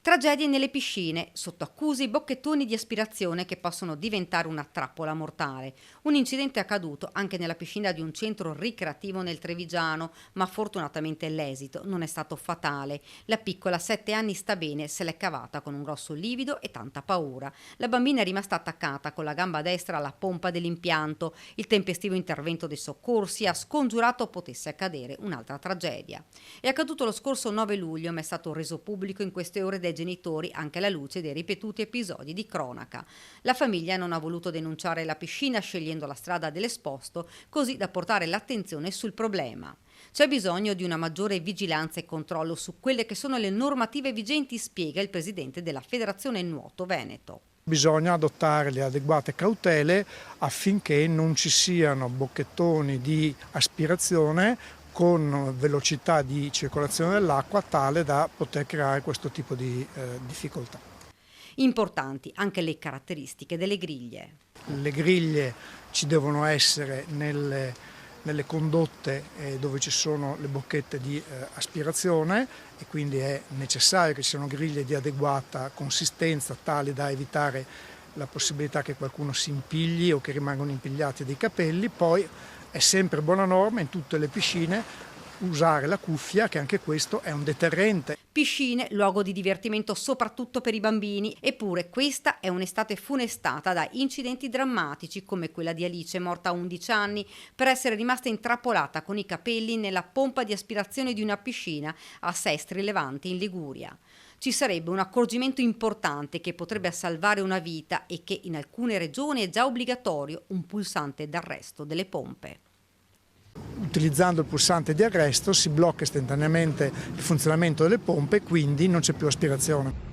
Tragedie nelle piscine, sotto accuse i bocchettoni di aspirazione che possono diventare una trappola mortale. Un incidente è accaduto anche nella piscina di un centro ricreativo nel Trevigiano, ma fortunatamente l'esito non è stato fatale. La piccola, 7 anni, sta bene, se l'è cavata con un grosso livido e tanta paura. La bambina è rimasta attaccata con la gamba destra alla pompa dell'impianto. Il tempestivo intervento dei soccorsi ha scongiurato potesse accadere un'altra tragedia. È accaduto lo scorso 9 luglio, ma è stato reso pubblico in queste ore dai genitori anche alla luce dei ripetuti episodi di cronaca. La famiglia non ha voluto denunciare la piscina scegliendo la strada dell'esposto, così da portare l'attenzione sul problema. C'è bisogno di una maggiore vigilanza e controllo su quelle che sono le normative vigenti, spiega il presidente della Federazione Nuoto Veneto. Bisogna adottare le adeguate cautele affinché non ci siano bocchettoni di aspirazione con velocità di circolazione dell'acqua tale da poter creare questo tipo di difficoltà. Importanti anche le caratteristiche delle griglie. Le griglie ci devono essere nelle condotte dove ci sono le bocchette di aspirazione e quindi è necessario che ci siano griglie di adeguata consistenza tali da evitare la possibilità che qualcuno si impigli o che rimangano impigliati dei capelli. Poi è sempre buona norma in tutte le piscine usare la cuffia, che anche questo è un deterrente. Piscine, luogo di divertimento soprattutto per i bambini, eppure questa è un'estate funestata da incidenti drammatici come quella di Alice, morta a 11 anni per essere rimasta intrappolata con i capelli nella pompa di aspirazione di una piscina a Sestri Levante in Liguria. Ci sarebbe un accorgimento importante che potrebbe salvare una vita e che in alcune regioni è già obbligatorio, un pulsante d'arresto delle pompe. Utilizzando il pulsante di arresto si blocca istantaneamente il funzionamento delle pompe e quindi non c'è più aspirazione.